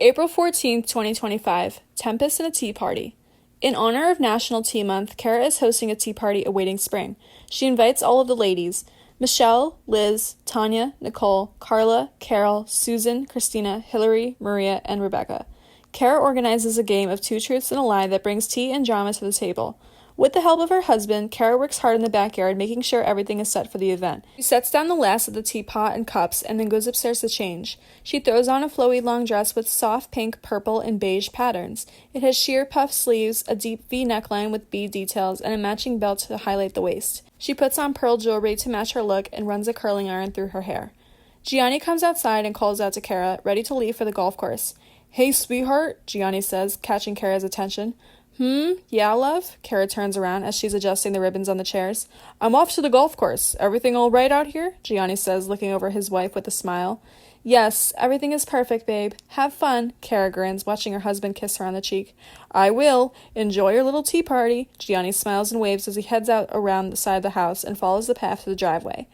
April 14th, 2025, Tempest and a tea party. In honor of National Tea Month, Cara is hosting a tea party awaiting spring. She invites all of the ladies: Michelle, Liz, Tanya, Nicole, Carla, Carole, Susan, Christina, Hillary, Maria, and Rebecca. Cara organizes a game of two truths and a lie that brings tea and drama to the table. With the help of her husband, Cara works hard in the backyard, making sure everything is set for the event. She sets down the last of the teapot and cups and then goes upstairs to change. She throws on a flowy long dress with soft pink, purple, and beige patterns. It has sheer puff sleeves, a deep V neckline with bead details, and a matching belt to highlight the waist. She puts on pearl jewelry to match her look and runs a curling iron through her hair. Gianni comes outside and calls out to Cara, ready to leave for the golf course. "Hey, sweetheart," Gianni says, catching Cara's attention. Yeah, love?" Cara turns around as she's adjusting the ribbons on the chairs. "I'm off to the golf course. Everything all right out here?" Gianni says, looking over his wife with a smile. "Yes, everything is perfect, babe. Have fun," Cara grins, watching her husband kiss her on the cheek. "I will. Enjoy your little tea party." Gianni smiles and waves as he heads out around the side of the house and follows the path to the driveway.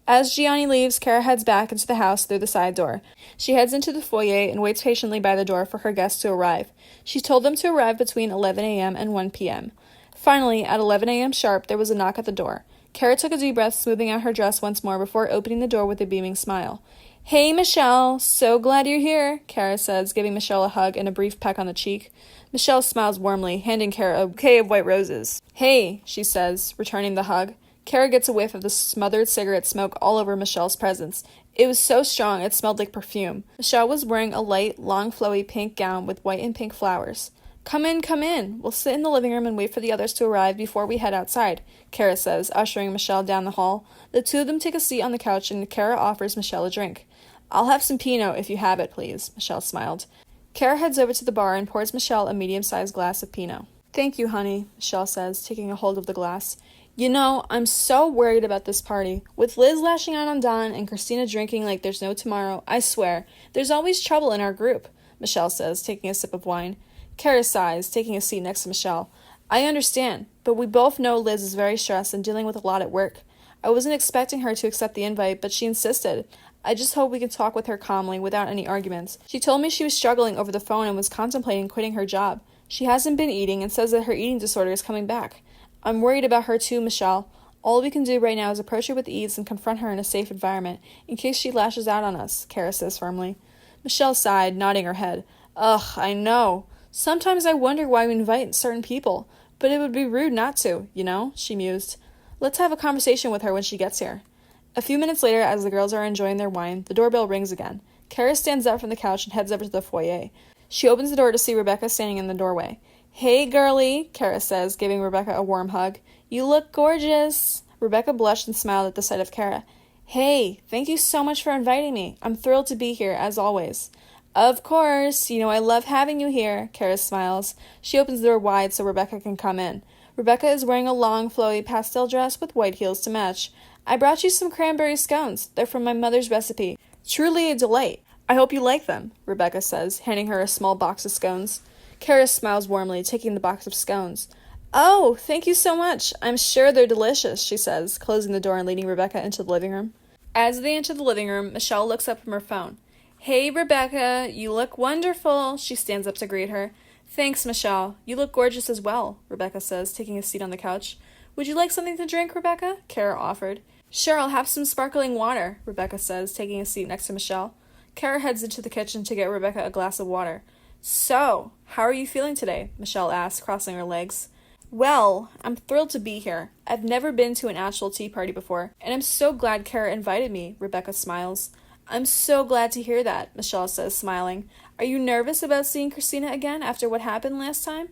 As Gianni leaves, Cara heads back into the house through the side door. She heads into the foyer and waits patiently by the door for her guests to arrive. She told them to arrive between 11 a.m. and 1 p.m. Finally, at 11 a.m. sharp, there was a knock at the door. Cara took a deep breath, smoothing out her dress once more before opening the door with a beaming smile. "Hey, Michelle, so glad you're here," Cara says, giving Michelle a hug and a brief peck on the cheek. Michelle smiles warmly, handing Cara a bouquet of white roses. "Hey," she says, returning the hug. Cara gets a whiff of the smothered cigarette smoke all over Michelle's presence. It was so strong it smelled like perfume. Michelle was wearing a light, long, flowy pink gown with white and pink flowers. Come in. We'll sit in the living room and wait for the others to arrive before we head outside," Cara says, ushering Michelle down the hall. The two of them take a seat on the couch and Cara offers Michelle a drink. "I'll have some Pinot if you have it, please," Michelle smiled. Cara heads over to the bar and pours Michelle a medium-sized glass of Pinot. "Thank you, honey," Michelle says, taking a hold of the glass. "You know, I'm so worried about this party. With Liz lashing out on Don and Christina drinking like there's no tomorrow, I swear, there's always trouble in our group," Michelle says, taking a sip of wine. Cara sighs, taking a seat next to Michelle. "I understand, but we both know Liz is very stressed and dealing with a lot at work. I wasn't expecting her to accept the invite, but she insisted. I just hope we can talk with her calmly, without any arguments. She told me she was struggling over the phone and was contemplating quitting her job. She hasn't been eating and says that her eating disorder is coming back. I'm worried about her too, Michelle. All we can do right now is approach her with ease and confront her in a safe environment, in case she lashes out on us," Cara says firmly. Michelle sighed, nodding her head. "Ugh, I know. Sometimes I wonder why we invite certain people, but it would be rude not to, you know," she mused. "Let's have a conversation with her when she gets here." A few minutes later, as the girls are enjoying their wine, the doorbell rings again. Cara stands up from the couch and heads over to the foyer. She opens the door to see Rebecca standing in the doorway. "Hey, girlie," Cara says, giving Rebecca a warm hug. "You look gorgeous." Rebecca blushed and smiled at the sight of Cara. "Hey, thank you so much for inviting me. I'm thrilled to be here, as always." "Of course. You know I love having you here," Cara smiles. She opens the door wide so Rebecca can come in. Rebecca is wearing a long, flowy pastel dress with white heels to match. "I brought you some cranberry scones. They're from my mother's recipe. Truly a delight. I hope you like them," Rebecca says, handing her a small box of scones. Cara smiles warmly, taking the box of scones. "Oh, thank you so much. I'm sure they're delicious," she says, closing the door and leading Rebecca into the living room. As they enter the living room, Michelle looks up from her phone. "Hey, Rebecca, you look wonderful," she stands up to greet her. "Thanks, Michelle. You look gorgeous as well," Rebecca says, taking a seat on the couch. "Would you like something to drink, Rebecca?" Cara offered. "Sure, I'll have some sparkling water," Rebecca says, taking a seat next to Michelle. Cara heads into the kitchen to get Rebecca a glass of water. "So, how are you feeling today?" Michelle asks, crossing her legs. "Well, I'm thrilled to be here. I've never been to an actual tea party before, and I'm so glad Cara invited me," Rebecca smiles. "I'm so glad to hear that," Michelle says, smiling. "Are you nervous about seeing Christina again after what happened last time?"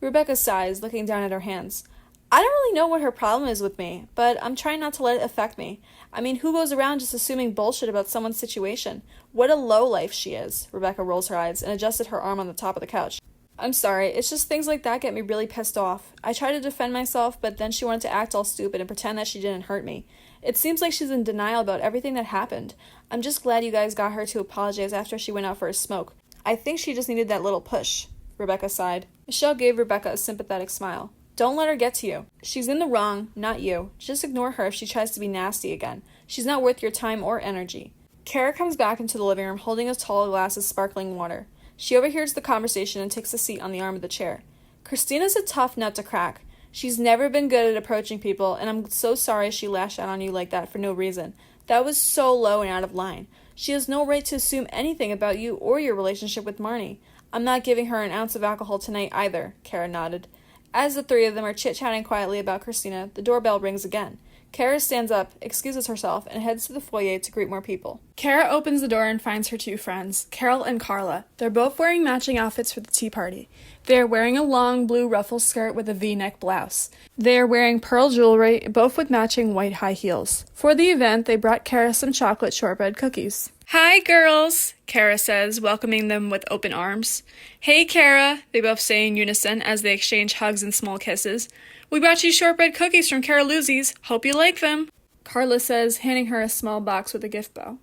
Rebecca sighs, looking down at her hands. "I don't really know what her problem is with me, but I'm trying not to let it affect me. I mean, who goes around just assuming bullshit about someone's situation? What a lowlife she is." Rebecca rolls her eyes and adjusted her arm on the top of the couch. "I'm sorry, it's just things like that get me really pissed off. I try to defend myself, but then she wanted to act all stupid and pretend that she didn't hurt me. It seems like she's in denial about everything that happened. I'm just glad you guys got her to apologize after she went out for a smoke. I think she just needed that little push." Rebecca sighed. Michelle gave Rebecca a sympathetic smile. "Don't let her get to you. She's in the wrong, not you. Just ignore her if she tries to be nasty again. She's not worth your time or energy." Cara comes back into the living room holding a tall glass of sparkling water. She overhears the conversation and takes a seat on the arm of the chair. Christina's a tough nut to crack. She's never been good at approaching people, and I'm so sorry she lashed out on you like that for no reason. That was so low and out of line. She has no right to assume anything about you or your relationship with Marnie. I'm not giving her an ounce of alcohol tonight either, Cara nodded. As the three of them are chit-chatting quietly about Christina, the doorbell rings again. Cara stands up, excuses herself, and heads to the foyer to greet more people. Cara opens the door and finds her two friends, Carole and Carla. They're both wearing matching outfits for the tea party. They are wearing a long blue ruffle skirt with a V-neck blouse. They are wearing pearl jewelry, both with matching white high heels. For the event, they brought Cara some chocolate shortbread cookies. "Hi, girls," Cara says, welcoming them with open arms. "Hey, Cara," they both say in unison as they exchange hugs and small kisses. "We brought you shortbread cookies from Caroluzzi's. Hope you like them," Carla says, handing her a small box with a gift bow.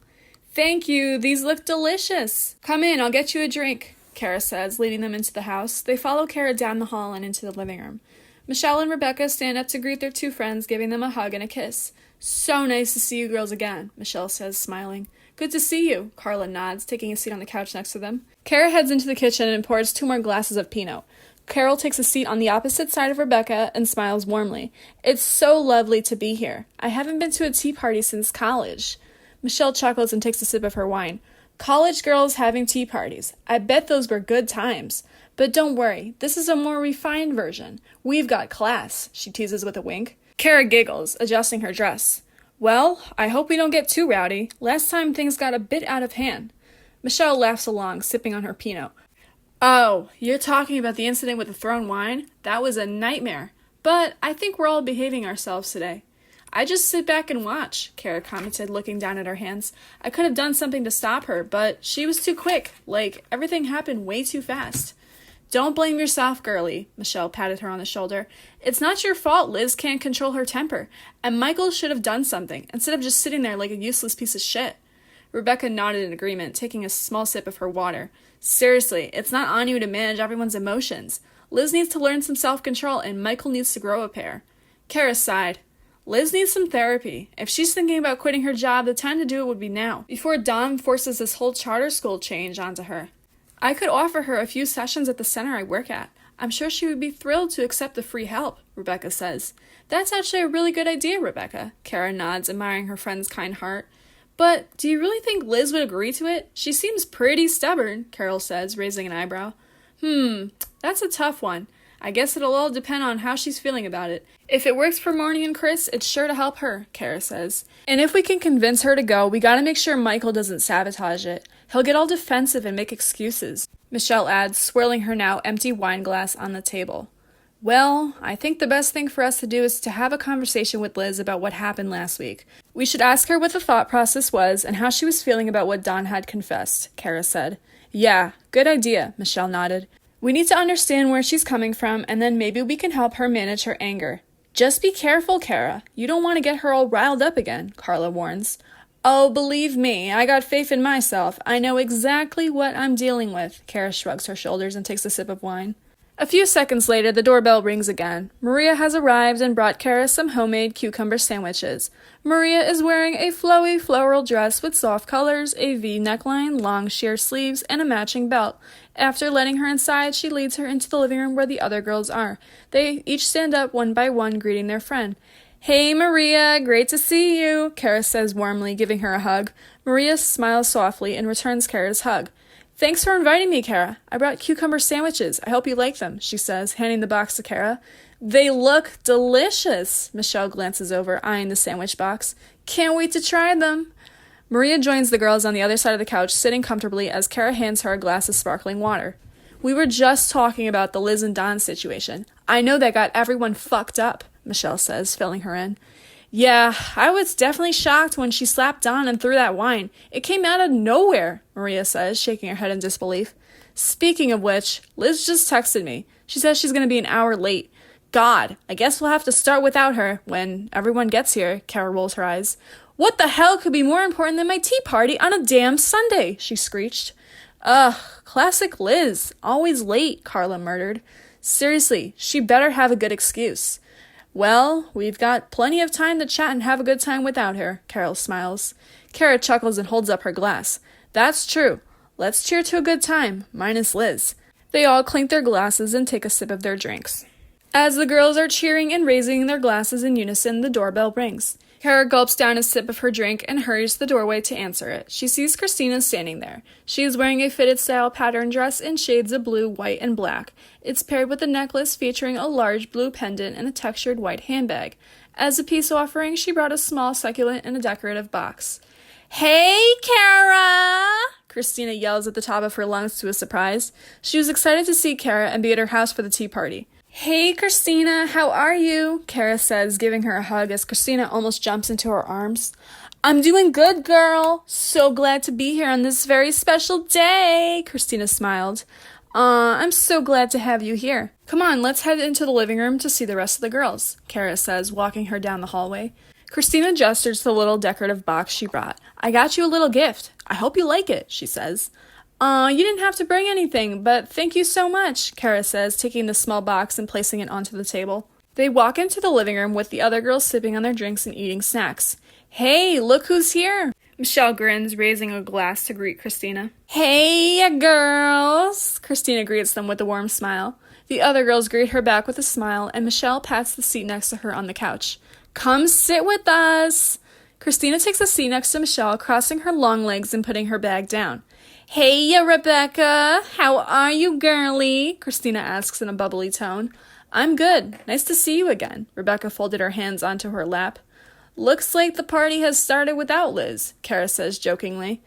"Thank you. These look delicious. Come in, I'll get you a drink," Cara says, leading them into the house. They follow Cara down the hall and into the living room. Michelle and Rebecca stand up to greet their two friends, giving them a hug and a kiss. "So nice to see you girls again," Michelle says, smiling. "Good to see you," Carla nods, taking a seat on the couch next to them. Cara heads into the kitchen and pours 2 more glasses of Pinot. Carole takes a seat on the opposite side of Rebecca and smiles warmly. "It's so lovely to be here. I haven't been to a tea party since college." Michelle chuckles and takes a sip of her wine. "College girls having tea parties. I bet those were good times. But don't worry, this is a more refined version. We've got class," she teases with a wink. Cara giggles, adjusting her dress. "Well, I hope we don't get too rowdy. Last time things got a bit out of hand." Michelle laughs along, sipping on her Pinot. "Oh, you're talking about the incident with the thrown wine? That was a nightmare. But I think we're all behaving ourselves today." "I just sit back and watch," Cara commented, looking down at her hands. "I could have done something to stop her, but she was too quick. Like, everything happened way too fast." "Don't blame yourself, girlie," Michelle patted her on the shoulder. "It's not your fault Liz can't control her temper, and Michael should have done something, instead of just sitting there like a useless piece of shit." Rebecca nodded in agreement, taking a small sip of her water. "Seriously, it's not on you to manage everyone's emotions. Liz needs to learn some self-control, and Michael needs to grow a pair." Cara sighed. "Liz needs some therapy. If she's thinking about quitting her job, the time to do it would be now, before Dom forces this whole charter school change onto her. I could offer her a few sessions at the center I work at. I'm sure she would be thrilled to accept the free help," Rebecca says. "That's actually a really good idea, Rebecca," Cara nods, admiring her friend's kind heart. "But do you really think Liz would agree to it? She seems pretty stubborn," Carole says, raising an eyebrow. That's a tough one. I guess it'll all depend on how she's feeling about it. If it works for Marnie and Chris, it's sure to help her," Cara says. "And if we can convince her to go, we gotta make sure Michael doesn't sabotage it. He'll get all defensive and make excuses," Michelle adds, swirling her now empty wine glass on the table. "Well, I think the best thing for us to do is to have a conversation with Liz about what happened last week. We should ask her what the thought process was and how she was feeling about what Don had confessed," Cara said. "Yeah, good idea," Michelle nodded. "We need to understand where she's coming from, and then maybe we can help her manage her anger." "Just be careful, Cara. You don't want to get her all riled up again," Carla warns. "Oh, believe me, I got faith in myself. I know exactly what I'm dealing with," Cara shrugs her shoulders and takes a sip of wine. A few seconds later, the doorbell rings again. Maria has arrived and brought Cara some homemade cucumber sandwiches. Maria is wearing a flowy floral dress with soft colors, a V neckline, long sheer sleeves, and a matching belt. After letting her inside, she leads her into the living room where the other girls are. They each stand up one by one, greeting their friend. "Hey, Maria, great to see you," Cara says warmly, giving her a hug. Maria smiles softly and returns Cara's hug. "Thanks for inviting me, Cara. I brought cucumber sandwiches. I hope you like them," she says, handing the box to Cara. "They look delicious," Michelle glances over, eyeing the sandwich box. "Can't wait to try them." Maria joins the girls on the other side of the couch, sitting comfortably as Cara hands her a glass of sparkling water. "We were just talking about the Liz and Don situation. I know that got everyone fucked up," Michelle says, filling her in. "Yeah, I was definitely shocked when she slapped Don and threw that wine. It came out of nowhere," Maria says, shaking her head in disbelief. "Speaking of which, Liz just texted me. She says she's going to be an hour late. God, I guess we'll have to start without her when everyone gets here," Cara rolls her eyes. "What the hell could be more important than my tea party on a damn Sunday?" she screeched. "Ugh, classic Liz. Always late," Carla murmured. "Seriously, she better have a good excuse." "Well, we've got plenty of time to chat and have a good time without her," Carole smiles. Cara chuckles and holds up her glass. "That's true. Let's cheer to a good time, minus Liz. They all clink their glasses and take a sip of their drinks. As the girls are cheering and raising their glasses in unison, the doorbell rings. Cara gulps down a sip of her drink and hurries to the doorway to answer it. She sees Christina standing there. She is wearing a fitted style pattern dress in shades of blue, white, and black. It's paired with a necklace featuring a large blue pendant and a textured white handbag. As a peace offering, she brought a small succulent in a decorative box. "Hey, Cara!" Christina yells at the top of her lungs to a surprise. She was excited to see Cara and be at her house for the tea party. "Hey, Christina, how are you?" Cara says, giving her a hug as Christina almost jumps into her arms. "I'm doing good, girl. So glad to be here on this very special day," Christina smiled. I'm so glad to have you here. Come on, let's head into the living room to see the rest of the girls," Cara says, walking her down the hallway. Christina gestures to the little decorative box she brought. "I got you a little gift. I hope you like it," she says. You didn't have to bring anything, but thank you so much," Cara says, taking the small box and placing it onto the table. They walk into the living room with the other girls sipping on their drinks and eating snacks. "Hey, look who's here!" Michelle grins, raising a glass to greet Christina. "Hey, girls!" Christina greets them with a warm smile. The other girls greet her back with a smile, and Michelle pats the seat next to her on the couch. "Come sit with us!" Christina takes a seat next to Michelle, crossing her long legs and putting her bag down. "Hey, Rebecca! How are you, girlie?" Christina asks in a bubbly tone. "I'm good. Nice to see you again." Rebecca folded her hands onto her lap. "Looks like the party has started without Liz," Cara says jokingly.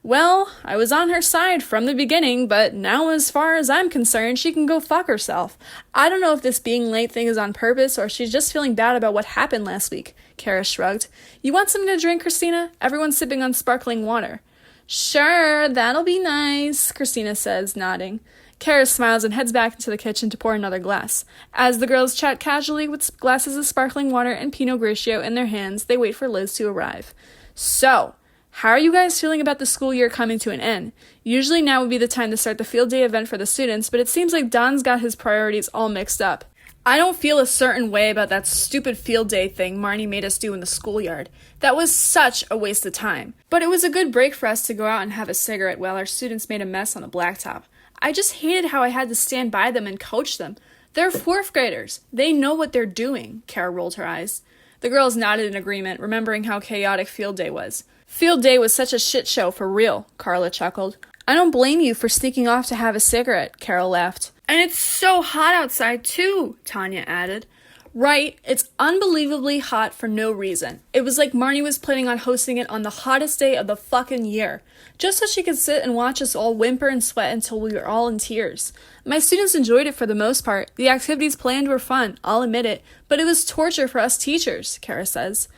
"Well, I was on her side from the beginning, but now as far as I'm concerned, she can go fuck herself. I don't know if this being late thing is on purpose or she's just feeling bad about what happened last week," Cara shrugged. "You want something to drink, Christina? Everyone's sipping on sparkling water." "Sure, that'll be nice," Christina says, nodding. Cara smiles and heads back into the kitchen to pour another glass. As the girls chat casually with glasses of sparkling water and Pinot Grigio in their hands, they wait for Liz to arrive. "So, how are you guys feeling about the school year coming to an end? Usually now would be the time to start the field day event for the students, but it seems like Don's got his priorities all mixed up. I don't feel a certain way about that stupid field day thing Marnie made us do in the schoolyard. That was such a waste of time. But it was a good break for us to go out and have a cigarette while our students made a mess on the blacktop. I just hated how I had to stand by them and coach them. They're fourth graders. They know what they're doing," Cara rolled her eyes. The girls nodded in agreement, remembering how chaotic field day was. "Field day was such a shit show for real," Carla chuckled. "I don't blame you for sneaking off to have a cigarette," Carole laughed. "And it's so hot outside, too," Tanya added. "Right, it's unbelievably hot for no reason. It was like Marnie was planning on hosting it on the hottest day of the fucking year, just so she could sit and watch us all whimper and sweat until we were all in tears. My students enjoyed it for the most part. The activities planned were fun, I'll admit it, but it was torture for us teachers," Cara says.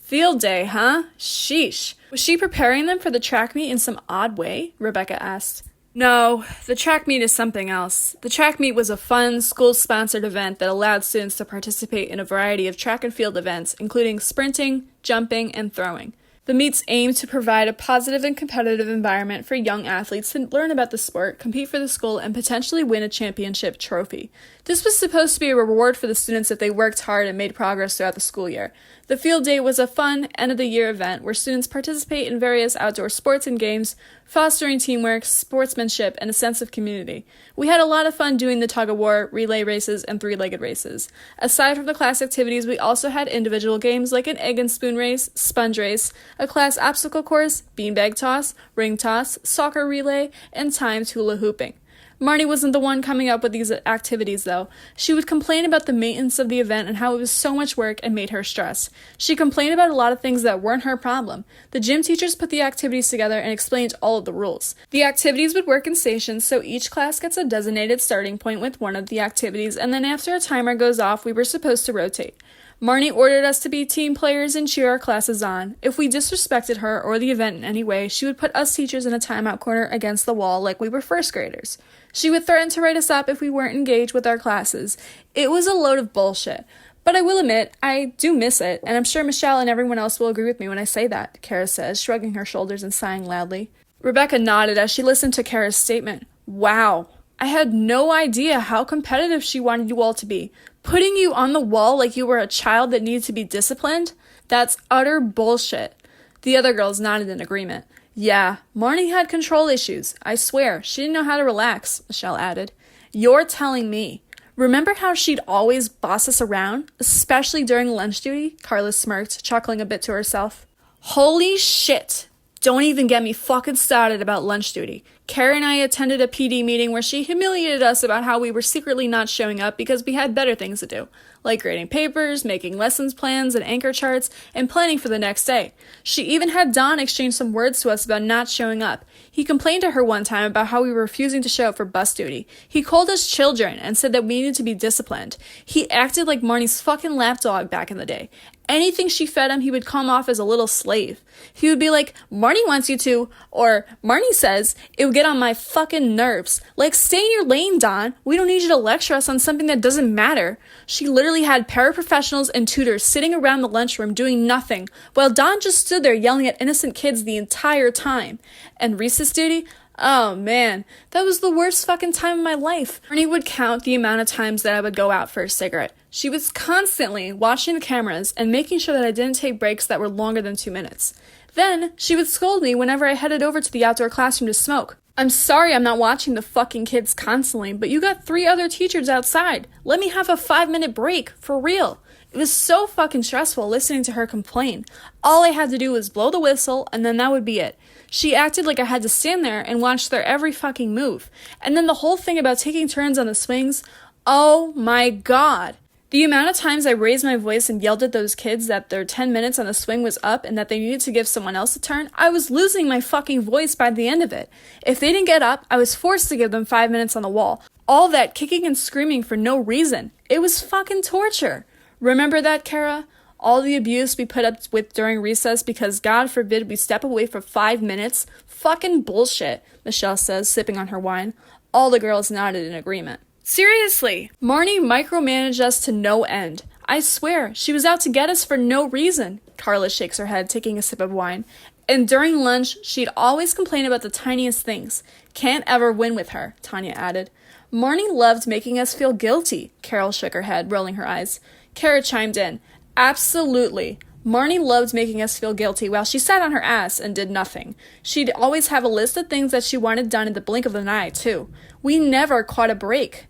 "Field day, huh? Sheesh. Was she preparing them for the track meet in some odd way?" Rebecca asked. "No, the track meet is something else. The track meet was a fun, school-sponsored event that allowed students to participate in a variety of track and field events, including sprinting, jumping, and throwing. The meets aim to provide a positive and competitive environment for young athletes to learn about the sport, compete for the school, and potentially win a championship trophy. This was supposed to be a reward for the students if they worked hard and made progress throughout the school year. The field day was a fun, end-of-the-year event where students participate in various outdoor sports and games, fostering teamwork, sportsmanship, and a sense of community. We had a lot of fun doing the tug-of-war, relay races, and three-legged races. Aside from the class activities, we also had individual games like an egg and spoon race, sponge race, a class obstacle course, beanbag toss, ring toss, soccer relay, and timed hula hooping. Marnie wasn't the one coming up with these activities, though. She would complain about the maintenance of the event and how it was so much work and made her stress. She complained about a lot of things that weren't her problem. The gym teachers put the activities together and explained all of the rules. The activities would work in stations, so each class gets a designated starting point with one of the activities, and then after a timer goes off, we were supposed to rotate. Marnie ordered us to be team players and cheer our classes on. If we disrespected her or the event in any way, she would put us teachers in a timeout corner against the wall like we were first graders. She would threaten to write us up if we weren't engaged with our classes. It was a load of bullshit. But I will admit, I do miss it, and I'm sure Michelle and everyone else will agree with me when I say that, Cara says, shrugging her shoulders and sighing loudly. Rebecca nodded as she listened to Cara's statement. Wow. I had no idea how competitive she wanted you all to be. Putting you on the wall like you were a child that needed to be disciplined? That's utter bullshit. The other girls nodded in agreement. Yeah, Marnie had control issues. I swear, she didn't know how to relax, Michelle added. You're telling me. Remember how she'd always boss us around, especially during lunch duty? Carla smirked, chuckling a bit to herself. Holy shit! Don't even get me fucking started about lunch duty. Cara and I attended a PD meeting where she humiliated us about how we were secretly not showing up because we had better things to do, like grading papers, making lessons plans and anchor charts, and planning for the next day. She even had Don exchange some words to us about not showing up. He complained to her one time about how we were refusing to show up for bus duty. He called us children and said that we needed to be disciplined. He acted like Marnie's fucking lapdog back in the day. Anything she fed him, he would come off as a little slave. He would be like, Marnie wants you to, or Marnie says. It would get on my fucking nerves. Like, stay in your lane, Don. We don't need you to lecture us on something that doesn't matter. She literally had paraprofessionals and tutors sitting around the lunchroom doing nothing, while Don just stood there yelling at innocent kids the entire time. And recess duty? Oh man, that was the worst fucking time of my life. Marnie would count the amount of times that I would go out for a cigarette. She was constantly watching the cameras and making sure that I didn't take breaks that were longer than 2 minutes. Then, she would scold me whenever I headed over to the outdoor classroom to smoke. I'm sorry I'm not watching the fucking kids constantly, but you got 3 other teachers outside. Let me have a 5-minute break, for real. It was so fucking stressful listening to her complain. All I had to do was blow the whistle, and then that would be it. She acted like I had to stand there and watch their every fucking move. And then the whole thing about taking turns on the swings, oh my god. The amount of times I raised my voice and yelled at those kids that their 10 minutes on the swing was up and that they needed to give someone else a turn, I was losing my fucking voice by the end of it. If they didn't get up, I was forced to give them 5 minutes on the wall. All that kicking and screaming for no reason. It was fucking torture. Remember that, Cara? All the abuse we put up with during recess because God forbid we step away for 5 minutes? Fucking bullshit, Michelle says, sipping on her wine. All the girls nodded in agreement. Seriously, Marnie micromanaged us to no end. I swear, she was out to get us for no reason. Carla shakes her head, taking a sip of wine. And during lunch, she'd always complain about the tiniest things. Can't ever win with her, Tanya added. Marnie loved making us feel guilty, Carole shook her head, rolling her eyes. Cara chimed in. Absolutely. Marnie loved making us feel guilty while she sat on her ass and did nothing. She'd always have a list of things that she wanted done in the blink of an eye, too. We never caught a break.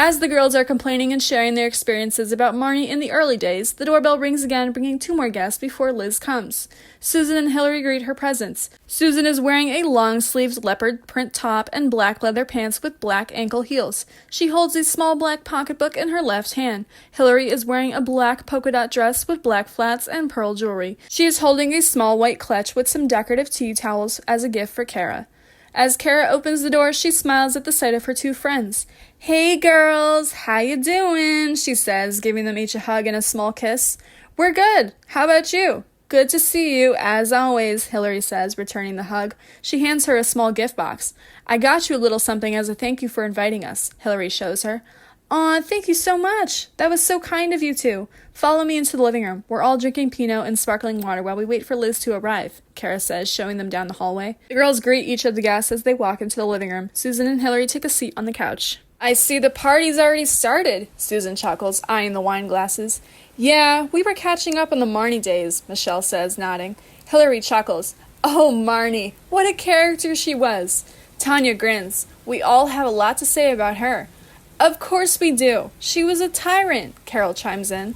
As the girls are complaining and sharing their experiences about Marnie in the early days, the doorbell rings again, bringing 2 more guests before Liz comes. Susan and Hillary greet her presence. Susan is wearing a long-sleeved leopard print top and black leather pants with black ankle heels. She holds a small black pocketbook in her left hand. Hillary is wearing a black polka dot dress with black flats and pearl jewelry. She is holding a small white clutch with some decorative tea towels as a gift for Cara. As Cara opens the door, she smiles at the sight of her 2 friends. Hey girls, how you doing? She says, giving them each a hug and a small kiss. We're good. How about you? Good to see you, as always, Hillary says, returning the hug. She hands her a small gift box. I got you a little something as a thank you for inviting us, Hillary shows her. Aw, thank you so much. That was so kind of you 2. Follow me into the living room. We're all drinking Pinot and sparkling water while we wait for Liz to arrive, Cara says, showing them down the hallway. The girls greet each of the guests as they walk into the living room. Susan and Hillary take a seat on the couch. I see the party's already started, Susan chuckles, eyeing the wine glasses. Yeah, we were catching up on the Marnie days, Michelle says, nodding. Hillary chuckles. Oh, Marnie, what a character she was. Tanya grins. We all have a lot to say about her. Of course we do. She was a tyrant, Carole chimes in.